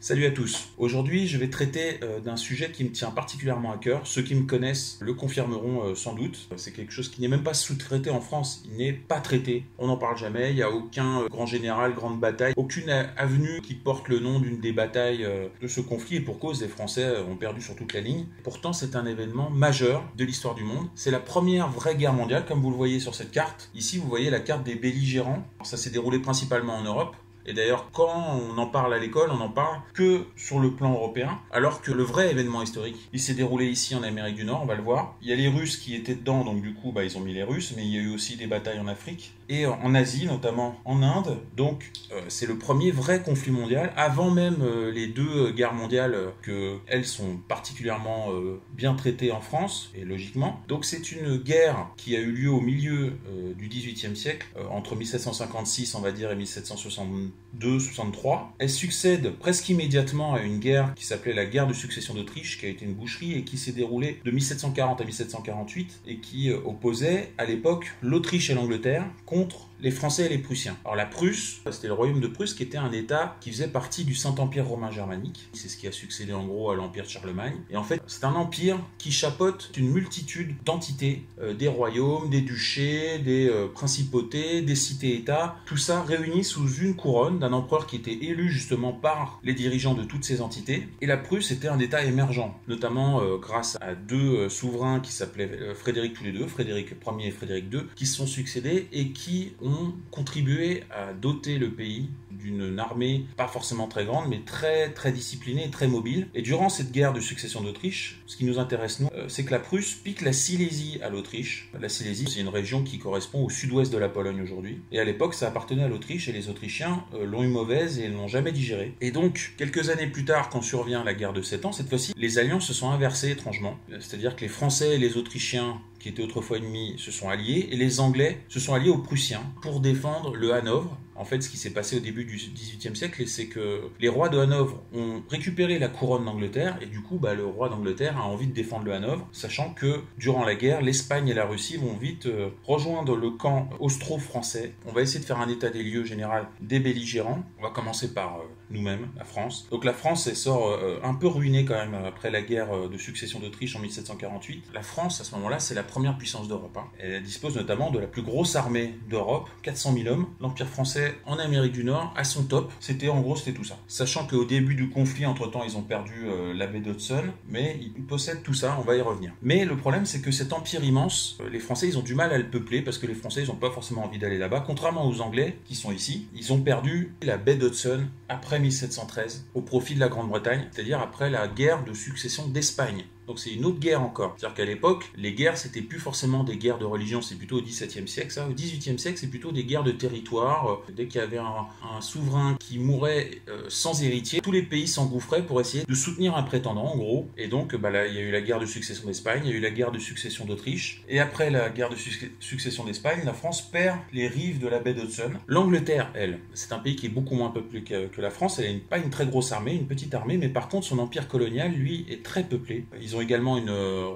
Salut à tous. Aujourd'hui, je vais traiter d'un sujet qui me tient particulièrement à cœur. Ceux qui me connaissent le confirmeront sans doute. C'est quelque chose qui n'est même pas sous-traité en France. Il n'est pas traité. On n'en parle jamais. Il n'y a aucun grand général, grande bataille, aucune avenue qui porte le nom d'une des batailles de ce conflit. Et pour cause, les Français ont perdu sur toute la ligne. Pourtant, c'est un événement majeur de l'histoire du monde. C'est la première vraie guerre mondiale, comme vous le voyez sur cette carte. Ici, vous voyez la carte des belligérants. Alors, ça s'est déroulé principalement en Europe. Et d'ailleurs, quand on en parle à l'école, on n'en parle que sur le plan européen, alors que le vrai événement historique, il s'est déroulé ici en Amérique du Nord, on va le voir. Il y a les Russes qui étaient dedans, donc du coup, ils ont mis les Russes, mais il y a eu aussi des batailles en Afrique, et en Asie, notamment en Inde. Donc, c'est le premier vrai conflit mondial, avant même les deux guerres mondiales, que elles sont particulièrement bien traitées en France, et logiquement. Donc, c'est une guerre qui a eu lieu au milieu du XVIIIe siècle, entre 1756, on va dire, et 1762-63. Elle succède presque immédiatement à une guerre qui s'appelait la guerre de succession d'Autriche, qui a été une boucherie et qui s'est déroulée de 1740 à 1748 et qui opposait à l'époque l'Autriche et l'Angleterre contre les Français et les Prussiens. Alors la Prusse, c'était le royaume de Prusse qui était un état qui faisait partie du Saint-Empire romain germanique. C'est ce qui a succédé en gros à l'Empire de Charlemagne. Et en fait, c'est un empire qui chapeaute une multitude d'entités, des royaumes, des duchés, des principautés, des cités-états, tout ça réuni sous une couronne d'un empereur qui était élu justement par les dirigeants de toutes ces entités. Et la Prusse était un état émergent, notamment grâce à deux souverains qui s'appelaient Frédéric tous les deux, Frédéric Ier et Frédéric II, qui se sont succédés et qui ont contribué à doter le pays d'une armée pas forcément très grande, mais très disciplinée et très mobile. Et durant cette guerre de succession d'Autriche, ce qui nous intéresse nous, c'est que la Prusse pique la Silésie à l'Autriche. La Silésie, c'est une région qui correspond au sud-ouest de la Pologne aujourd'hui. Et à l'époque, ça appartenait à l'Autriche et les Autrichiens l'ont eu mauvaise et ne l'ont jamais digérée. Et donc, quelques années plus tard, quand survient la guerre de 7 ans, cette fois-ci, les alliances se sont inversées étrangement. C'est-à-dire que les Français et les Autrichiens, qui étaient autrefois ennemis, se sont alliés, et les Anglais se sont alliés aux Prussiens pour défendre le Hanovre. En fait, ce qui s'est passé au début du XVIIIe siècle, c'est que les rois de Hanovre ont récupéré la couronne d'Angleterre, et du coup, le roi d'Angleterre a envie de défendre le Hanovre, sachant que, durant la guerre, l'Espagne et la Russie vont vite rejoindre le camp austro-français. On va essayer de faire un état des lieux général des belligérants. On va commencer par nous-mêmes, la France. Donc la France, elle sort un peu ruinée quand même après la guerre de succession d'Autriche en 1748. La France, à ce moment-là, c'est la première puissance d'Europe. Elle dispose notamment de la plus grosse armée d'Europe, 400 000 hommes. L'Empire français en Amérique du Nord, à son top, c'était tout ça. Sachant qu'au début du conflit, entre-temps, ils ont perdu la baie d'Hudson, mais ils possèdent tout ça, on va y revenir. Mais le problème, c'est que cet empire immense, les Français, ils ont du mal à le peupler, parce que les Français, ils n'ont pas forcément envie d'aller là-bas. Contrairement aux Anglais, qui sont ici, ils ont perdu la baie d'Hudson après 1713, au profit de la Grande-Bretagne, c'est-à-dire après la guerre de succession d'Espagne. Donc c'est une autre guerre encore. C'est-à-dire qu'à l'époque, les guerres, c'était plus forcément des guerres de religion, c'est plutôt au XVIIe siècle, ça. Au XVIIIe siècle, c'est plutôt des guerres de territoire. Dès qu'il y avait un souverain qui mourait sans héritier, tous les pays s'engouffraient pour essayer de soutenir un prétendant, en gros. Et donc, là, il y a eu la guerre de succession d'Espagne, il y a eu la guerre de succession d'Autriche. Et après la guerre de succession d'Espagne, la France perd les rives de la baie d'Hudson. L'Angleterre, elle, c'est un pays qui est beaucoup moins peuplé que la France. Elle n'a pas une très grosse armée, une petite armée, mais par contre, son empire colonial, lui, est très peuplé. Ils ont également une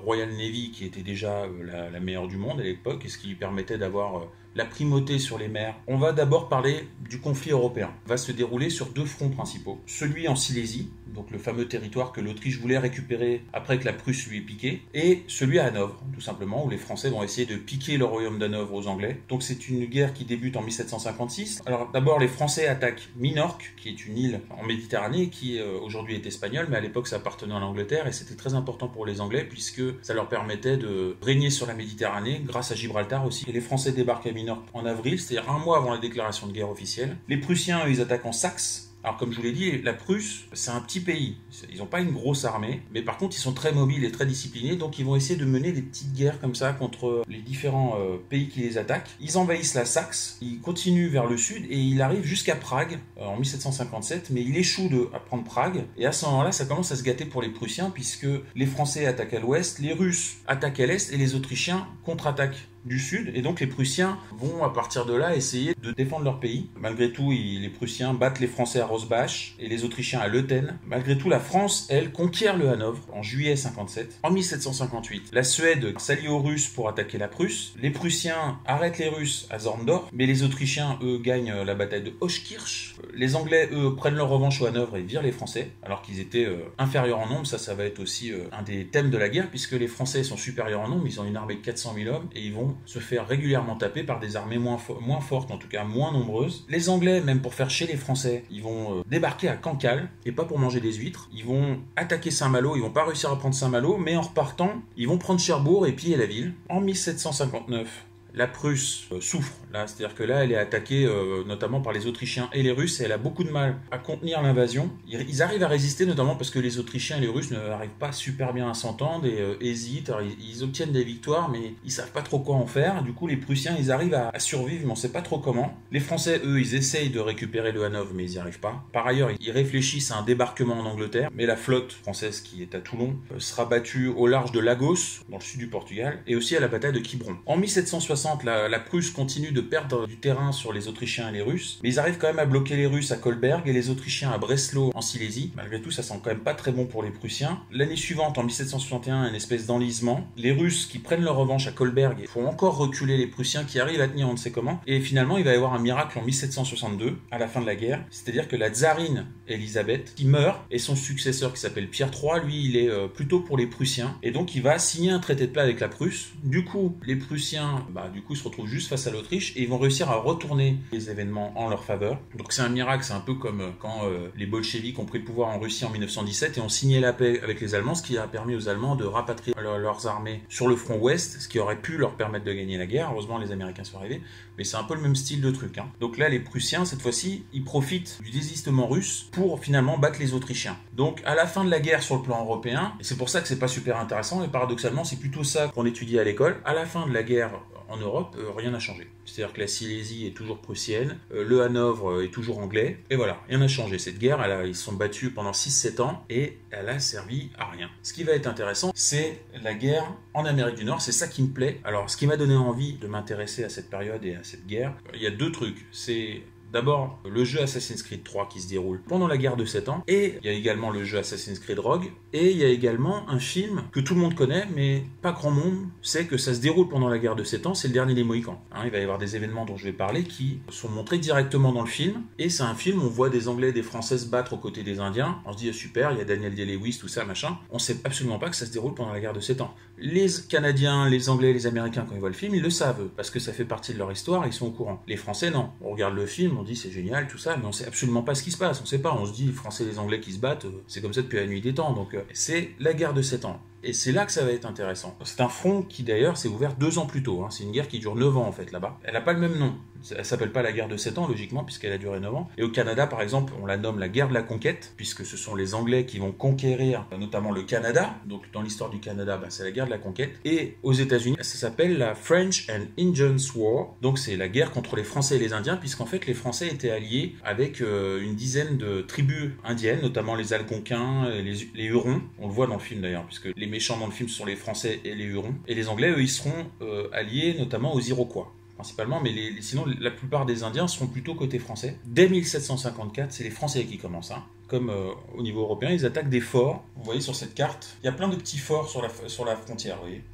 Royal Navy qui était déjà la meilleure du monde à l'époque, et ce qui lui permettait d'avoir la primauté sur les mers. On va d'abord parler du conflit européen. Il va se dérouler sur deux fronts principaux. Celui en Silésie, donc le fameux territoire que l'Autriche voulait récupérer après que la Prusse lui ait piqué, et celui à Hanovre, tout simplement, où les Français vont essayer de piquer le royaume d'Hanovre aux Anglais. Donc c'est une guerre qui débute en 1756. Alors d'abord, les Français attaquent Minorque, qui est une île en Méditerranée, qui aujourd'hui est espagnole, mais à l'époque ça appartenait à l'Angleterre, et c'était très important pour les Anglais, puisque ça leur permettait de régner sur la Méditerranée, grâce à Gibraltar aussi. Et les Français débarquent à Minorque en avril, c'est-à-dire un mois avant la déclaration de guerre officielle. Les Prussiens, eux, ils attaquent en Saxe. Alors comme je vous l'ai dit, la Prusse, c'est un petit pays. Ils n'ont pas une grosse armée, mais par contre, ils sont très mobiles et très disciplinés, donc ils vont essayer de mener des petites guerres comme ça contre les différents pays qui les attaquent. Ils envahissent la Saxe, ils continuent vers le sud et ils arrivent jusqu'à Prague en 1757, mais il échoue à prendre Prague. Et à ce moment-là, ça commence à se gâter pour les Prussiens, puisque les Français attaquent à l'ouest, les Russes attaquent à l'est et les Autrichiens contre-attaquent du sud, et donc les Prussiens vont à partir de là essayer de défendre leur pays. Malgré tout, les Prussiens battent les Français à Rosbach et les Autrichiens à Leuthen. Malgré tout, la France, elle, conquiert le Hanovre en juillet 57. En 1758, la Suède s'allie aux Russes pour attaquer la Prusse. Les Prussiens arrêtent les Russes à Zorndorf, mais les Autrichiens, eux, gagnent la bataille de Hochkirch. Les Anglais, eux, prennent leur revanche au Hanovre et virent les Français, alors qu'ils étaient inférieurs en nombre. Ça va être aussi un des thèmes de la guerre, puisque les Français sont supérieurs en nombre, ils ont une armée de 400 000 hommes, et ils vont se faire régulièrement taper par des armées moins fortes, en tout cas moins nombreuses. Les Anglais, même pour faire chier les Français, ils vont débarquer à Cancale, et pas pour manger des huîtres. Ils vont attaquer Saint-Malo, ils vont pas réussir à prendre Saint-Malo, mais en repartant, ils vont prendre Cherbourg et piller la ville. En 1759, la Prusse souffre, là, c'est-à-dire que là, elle est attaquée notamment par les Autrichiens et les Russes, et elle a beaucoup de mal à contenir l'invasion. Ils arrivent à résister, notamment parce que les Autrichiens et les Russes n'arrivent pas super bien à s'entendre et hésitent. Alors, ils obtiennent des victoires, mais ils savent pas trop quoi en faire. Du coup, les Prussiens, ils arrivent à survivre, mais on sait pas trop comment. Les Français, eux, ils essayent de récupérer le Hanovre, mais ils n'y arrivent pas. Par ailleurs, ils réfléchissent à un débarquement en Angleterre, mais la flotte française qui est à Toulon sera battue au large de Lagos, dans le sud du Portugal, et aussi à la bataille de Quiberon. En 1760, la Prusse continue de perdre du terrain sur les Autrichiens et les Russes, mais ils arrivent quand même à bloquer les Russes à Kolberg et les Autrichiens à Breslau en Silésie. Malgré tout, ça sent quand même pas très bon pour les Prussiens. L'année suivante, en 1761, une espèce d'enlisement. Les Russes qui prennent leur revanche à Kolberg font encore reculer les Prussiens qui arrivent à tenir on ne sait comment. Et finalement, il va y avoir un miracle en 1762, à la fin de la guerre. C'est-à-dire que la tsarine Elisabeth, qui meurt, et son successeur qui s'appelle Pierre III, lui, il est plutôt pour les Prussiens. Et donc, il va signer un traité de paix avec la Prusse. Du coup, les Prussiens, se retrouvent juste face à l'Autriche et ils vont réussir à retourner les événements en leur faveur. Donc c'est un miracle, c'est un peu comme quand les bolcheviks ont pris le pouvoir en Russie en 1917 et ont signé la paix avec les Allemands, ce qui a permis aux Allemands de rapatrier leurs armées sur le front ouest, ce qui aurait pu leur permettre de gagner la guerre. Heureusement, les Américains sont arrivés, mais c'est un peu le même style de truc. Donc là, les Prussiens, cette fois-ci, ils profitent du désistement russe pour finalement battre les Autrichiens. Donc à la fin de la guerre sur le plan européen, et c'est pour ça que c'est pas super intéressant, et paradoxalement, c'est plutôt ça qu'on étudie à l'école, à la fin de la guerre en Europe, rien n'a changé. C'est-à-dire que la Silésie est toujours prussienne, le Hanovre est toujours anglais, et voilà, rien n'a changé. Cette guerre, ils se sont battus pendant 6-7 ans, et elle a servi à rien. Ce qui va être intéressant, c'est la guerre en Amérique du Nord, c'est ça qui me plaît. Alors, ce qui m'a donné envie de m'intéresser à cette période et à cette guerre, il y a deux trucs. C'est d'abord le jeu Assassin's Creed 3 qui se déroule pendant la guerre de 7 ans, et il y a également le jeu Assassin's Creed Rogue, et il y a également un film que tout le monde connaît, mais pas grand monde sait que ça se déroule pendant la guerre de 7 ans, c'est Le Dernier des Mohicans. Il va y avoir des événements dont je vais parler qui sont montrés directement dans le film, et c'est un film où on voit des Anglais et des Français se battre aux côtés des Indiens, on se dit super, il y a Daniel Day-Lewis, tout ça, machin, on sait absolument pas que ça se déroule pendant la guerre de 7 ans. Les Canadiens, les Anglais, les Américains, quand ils voient le film, ils le savent, parce que ça fait partie de leur histoire, ils sont au courant. Les Français, non. On regarde le film, on dit c'est génial, tout ça, mais on sait absolument pas ce qui se passe, on sait pas, on se dit les Français et les Anglais qui se battent, c'est comme ça depuis la nuit des temps, donc c'est la guerre de 7 ans. Et c'est là que ça va être intéressant. C'est un front qui d'ailleurs s'est ouvert 2 ans plus tôt, c'est une guerre qui dure 9 ans en fait là-bas. Elle n'a pas le même nom, elle s'appelle pas la guerre de 7 ans logiquement, puisqu'elle a duré 9 ans. Et au Canada par exemple, on la nomme la guerre de la conquête, puisque ce sont les Anglais qui vont conquérir notamment le Canada, donc dans l'histoire du Canada, c'est la guerre de la conquête. Et aux États-Unis, ça s'appelle la French and Indians War, donc c'est la guerre contre les Français et les Indiens, puisqu'en fait les Français étaient alliés avec une dizaine de tribus indiennes, notamment les Algonquins, les Hurons, on le voit dans le film d'ailleurs, puisque les méchants dans le film ce sont les Français et les Hurons, et les Anglais eux ils seront alliés notamment aux Iroquois principalement, mais sinon la plupart des Indiens seront plutôt côté français. Dès 1754, c'est les Français qui commencent. Comme au niveau européen, ils attaquent des forts. Vous voyez sur cette carte, il y a plein de petits forts sur la frontière, vous voyez.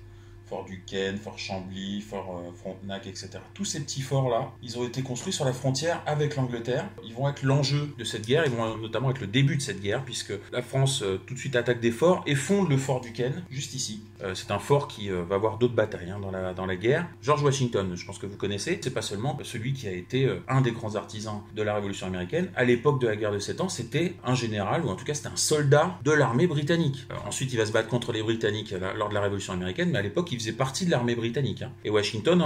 Fort Duquesne, Fort Chambly, Fort Frontenac, etc. Tous ces petits forts-là, ils ont été construits sur la frontière avec l'Angleterre. Ils vont être l'enjeu de cette guerre, ils vont notamment être le début de cette guerre, puisque la France tout de suite attaque des forts et fonde le fort Duquesne, juste ici. C'est un fort qui va avoir d'autres batailles dans la guerre. George Washington, je pense que vous connaissez, c'est pas seulement celui qui a été un des grands artisans de la Révolution américaine. À l'époque de la guerre de 7 ans, c'était un général, ou en tout cas c'était un soldat de l'armée britannique. Ensuite, il va se battre contre les Britanniques lors de la Révolution américaine, mais à l'époque, il faisait partie de l'armée britannique. Et Washington,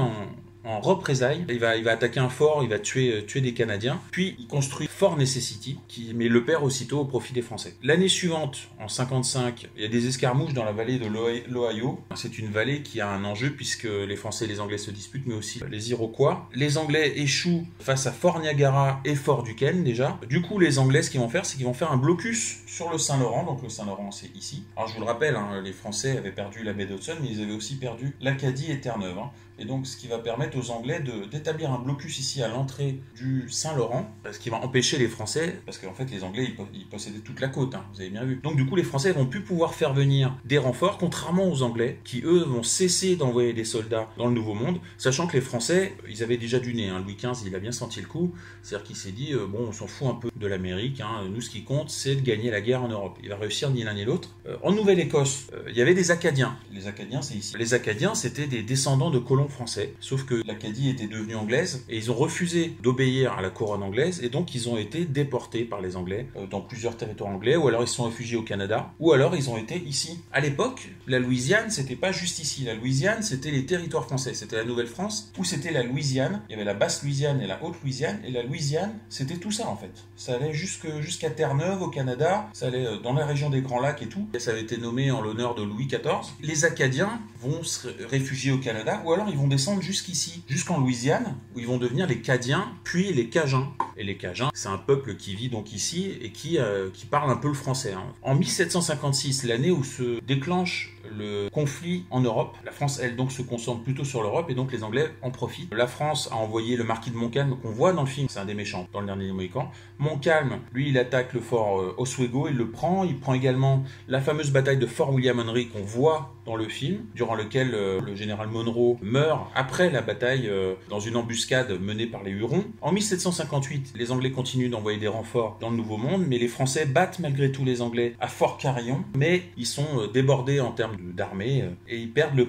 en représailles, il va attaquer un fort, il va tuer des Canadiens, puis il construit Fort Necessity, mais le perd aussitôt au profit des Français. L'année suivante, en 55, il y a des escarmouches dans la vallée de l'Ohio. C'est une vallée qui a un enjeu puisque les Français et les Anglais se disputent, mais aussi les Iroquois. Les Anglais échouent face à Fort Niagara et Fort Duquesne déjà. Du coup, les Anglais, ce qu'ils vont faire, c'est qu'ils vont faire un blocus sur le Saint-Laurent. Donc le Saint-Laurent, c'est ici. Alors je vous le rappelle, les Français avaient perdu la baie d'Hudson, mais ils avaient aussi perdu l'Acadie et Terre-Neuve. et donc ce qui va permettre aux Anglais d'établir un blocus ici à l'entrée du Saint-Laurent, ce qui va empêcher les Français, parce qu'en fait les Anglais ils possédaient toute la côte, hein, vous avez bien vu. Donc du coup les Français vont plus pouvoir faire venir des renforts, contrairement aux Anglais, qui eux vont cesser d'envoyer des soldats dans le Nouveau Monde, sachant que les Français, ils avaient déjà du nez, hein. Louis XV il a bien senti le coup, c'est-à-dire qu'il s'est dit, bon on s'en fout un peu de l'Amérique, hein. Nous ce qui compte c'est de gagner la guerre en Europe. Il va réussir ni l'un ni l'autre. En Nouvelle-Écosse, il y avait des Acadiens. Les Acadiens c'est ici. Les Acadiens c'était des descendants de colons français, sauf que l'Acadie était devenue anglaise et ils ont refusé d'obéir à la couronne anglaise et donc ils ont été déportés par les Anglais dans plusieurs territoires anglais, ou alors ils se sont réfugiés au Canada, ou alors ils ont été ici. À l'époque, la Louisiane c'était pas juste ici. La Louisiane c'était les territoires français, c'était la Nouvelle-France ou c'était la Louisiane. Il y avait la Basse-Louisiane et la Haute-Louisiane, et la Louisiane c'était tout ça en fait. Ça allait jusqu'à Terre-Neuve au Canada, ça allait dans la région des Grands Lacs et tout. Ça avait été nommé en l'honneur de Louis XIV. Les Acadiens vont se réfugier au Canada, ou alors ils vont descendre jusqu'ici, jusqu'en Louisiane, où ils vont devenir les Cadiens, puis les Cajuns. Et les Cajuns, c'est un peuple qui vit donc ici et qui parle un peu le français, hein. En 1756, l'année où se déclenche le conflit en Europe, la France, elle, donc se concentre plutôt sur l'Europe, et donc les Anglais en profitent. La France a envoyé le marquis de Montcalm, qu'on voit dans le film, c'est un des méchants, dans le dernier Mohican. Montcalm, lui, il attaque le fort Oswego, il le prend, il prend également la fameuse bataille de Fort William Henry qu'on voit dans le film, durant lequel le général Monroe meurt après la bataille dans une embuscade menée par les Hurons. En 1758, les Anglais continuent d'envoyer des renforts dans le Nouveau Monde, mais les Français battent malgré tout les Anglais à Fort Carillon, mais ils sont débordés en termes d'armée et ils perdent le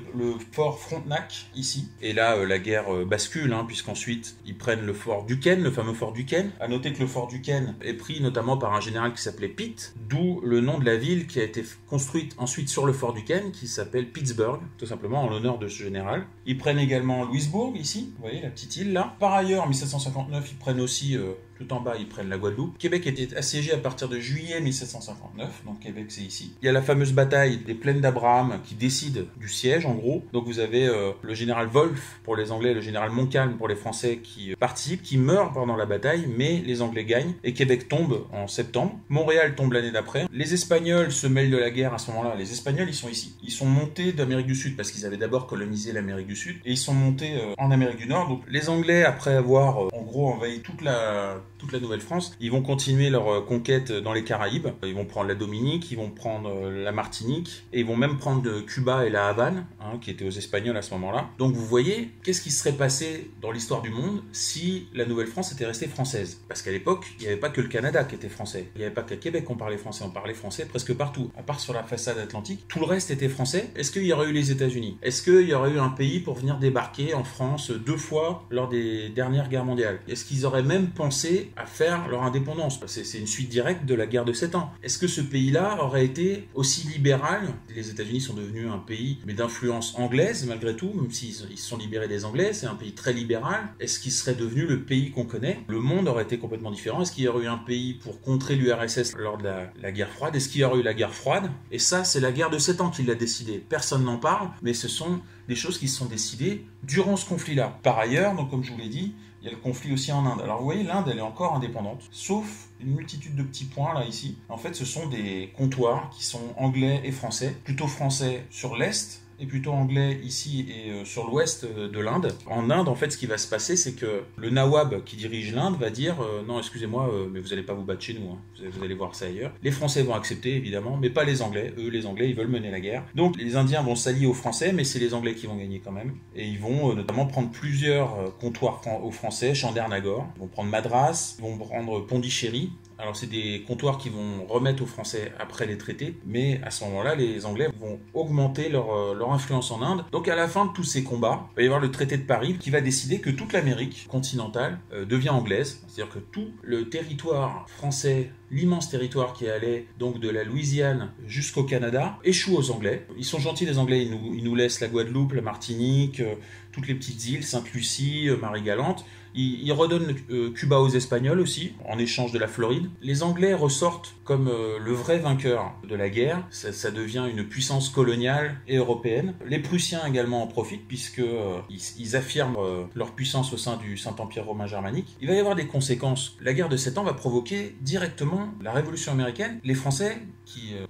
fort Frontenac ici. Et là, la guerre bascule, hein, puisqu'ensuite ils prennent le fort Duquesne, le fameux fort Duquesne. À noter que le fort Duquesne est pris notamment par un général qui s'appelait Pitt, d'où le nom de la ville qui a été construite ensuite sur le fort Duquesne, qui s'appelle Pittsburgh, tout simplement en l'honneur de ce général. Ils prennent également Louisbourg ici, vous voyez la petite île là. Par ailleurs, en 1759, ils prennent aussi tout en bas, ils prennent la Guadeloupe. Québec était assiégé à partir de juillet 1759, donc Québec c'est ici. Il y a la fameuse bataille des plaines d'Abraham qui décide du siège en gros. Donc vous avez le général Wolfe pour les Anglais, le général Montcalm pour les Français qui participent, qui meurent pendant la bataille, mais les Anglais gagnent et Québec tombe en septembre. Montréal tombe l'année d'après. Les Espagnols se mêlent de la guerre à ce moment-là. Les Espagnols, ils sont ici. Ils sont montés d'Amérique du Sud parce qu'ils avaient d'abord colonisé l'Amérique du Sud et ils sont montés en Amérique du Nord. Donc les Anglais, après avoir en gros envahi toute la Nouvelle-France, ils vont continuer leur conquête dans les Caraïbes. Ils vont prendre la Dominique, ils vont prendre la Martinique et ils vont même prendre Cuba et la Havane, hein, qui étaient aux Espagnols à ce moment-là. Donc vous voyez, qu'est-ce qui serait passé dans l'histoire du monde si la Nouvelle-France était restée française? Parce qu'à l'époque, il n'y avait pas que le Canada qui était français. Il n'y avait pas qu'à Québec qu'on parlait français, on parlait français presque partout. À part sur la façade atlantique, tout le reste était français. Est-ce qu'il y aurait eu les États-Unis? Est-ce qu'il y aurait eu un pays pour venir débarquer en France 2 fois lors des dernières guerres mondiales? Est-ce qu'ils auraient même pensé à faire leur indépendance? C'est une suite directe de la guerre de 7 ans. Est-ce que ce pays-là aurait été aussi libéral? Les États-Unis sont devenus un pays, mais d'influence anglaise malgré tout, même s'ils se sont libérés des Anglais, c'est un pays très libéral. Est-ce qu'il serait devenu le pays qu'on connaît? Le monde aurait été complètement différent. Est-ce qu'il y aurait eu un pays pour contrer l'URSS lors de la guerre froide? Est-ce qu'il y aurait eu la guerre froide? Et ça, c'est la guerre de 7 ans qui l'a décidé. Personne n'en parle, mais ce sont des choses qui se sont décidées durant ce conflit-là. Par ailleurs, donc comme je vous l'ai dit, il y a le conflit aussi en Inde. Alors vous voyez, l'Inde, elle est encore indépendante, sauf une multitude de petits points là ici. En fait, ce sont des comptoirs qui sont anglais et français, plutôt français sur l'est, et plutôt anglais ici et sur l'ouest de l'Inde. En Inde, en fait, ce qui va se passer, c'est que le Nawab qui dirige l'Inde va dire non, excusez-moi, mais vous n'allez pas vous battre chez nous, hein. Vous allez voir ça ailleurs. Les Français vont accepter, évidemment, mais pas les Anglais. Eux, les Anglais, ils veulent mener la guerre. Donc, les Indiens vont s'allier aux Français, mais c'est les Anglais qui vont gagner quand même. Et ils vont notamment prendre plusieurs comptoirs aux Français, Chandernagore. Ils vont prendre Madras, ils vont prendre Pondichéry. Alors c'est des comptoirs qui vont remettre aux Français après les traités, mais à ce moment-là, les Anglais vont augmenter leur influence en Inde. Donc à la fin de tous ces combats, il va y avoir le traité de Paris qui va décider que toute l'Amérique continentale devient anglaise. C'est-à-dire que tout le territoire français, l'immense territoire qui allait donc de la Louisiane jusqu'au Canada, échoue aux Anglais. Ils sont gentils les Anglais, ils nous laissent la Guadeloupe, la Martinique, toutes les petites îles, Sainte-Lucie, Marie-Galante. Ils redonnent Cuba aux Espagnols aussi, en échange de la Floride. Les Anglais ressortent comme le vrai vainqueur de la guerre. Ça devient une puissance coloniale et européenne. Les Prussiens également en profitent, puisqu'ils affirment leur puissance au sein du Saint-Empire romain germanique. Il va y avoir des conséquences. La guerre de 7 ans va provoquer directement pendant la Révolution américaine, les Français,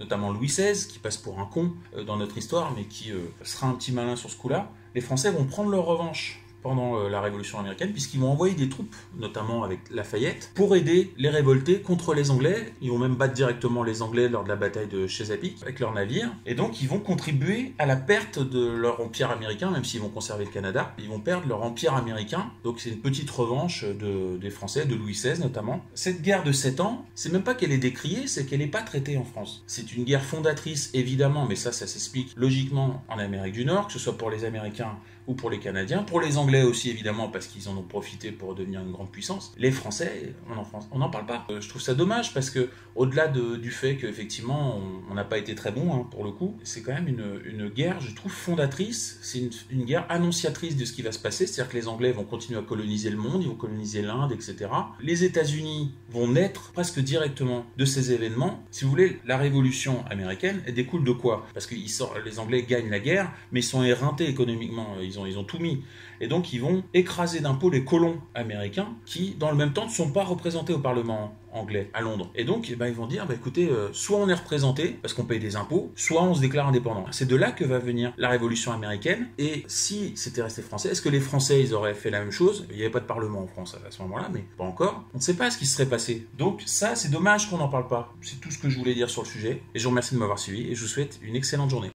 notamment Louis XVI, qui passe pour un con dans notre histoire, mais qui sera un petit malin sur ce coup-là, les Français vont prendre leur revanche pendant la Révolution américaine, puisqu'ils vont envoyer des troupes, notamment avec Lafayette, pour aider les révoltés contre les Anglais. Ils vont même battre directement les Anglais lors de la bataille de Chesapeake avec leurs navires, et donc ils vont contribuer à la perte de leur empire américain, même s'ils vont conserver le Canada. Ils vont perdre leur empire américain, donc c'est une petite revanche des Français, de Louis XVI notamment. Cette guerre de 7 ans, c'est même pas qu'elle est décriée, c'est qu'elle n'est pas traitée en France. C'est une guerre fondatrice, évidemment, mais ça s'explique logiquement en Amérique du Nord, que ce soit pour les Américains ou pour les Canadiens, pour les Anglais aussi évidemment parce qu'ils en ont profité pour devenir une grande puissance. Les Français, on n'en parle pas. Je trouve ça dommage parce que au-delà du fait qu'effectivement on n'a pas été très bon pour le coup, c'est quand même une guerre, je trouve, fondatrice. C'est une guerre annonciatrice de ce qui va se passer, c'est-à-dire que les Anglais vont continuer à coloniser le monde, ils vont coloniser l'Inde, etc. Les États-Unis vont naître presque directement de ces événements. Si vous voulez, la Révolution américaine, elle découle de quoi? Parce que les Anglais gagnent la guerre, mais ils sont éreintés économiquement, ils ont tout mis. Et donc ils vont écraser d'impôts les colons américains qui, dans le même temps, ne sont pas représentés au Parlement anglais à Londres. Et donc ils vont dire, écoutez, soit on est représenté parce qu'on paye des impôts, soit on se déclare indépendant. C'est de là que va venir la Révolution américaine. Et si c'était resté français, est-ce que les Français, ils auraient fait la même chose? Il n'y avait pas de Parlement en France à ce moment-là, mais pas encore. On ne sait pas ce qui serait passé. Donc ça, c'est dommage qu'on n'en parle pas. C'est tout ce que je voulais dire sur le sujet. Et je vous remercie de m'avoir suivi et je vous souhaite une excellente journée.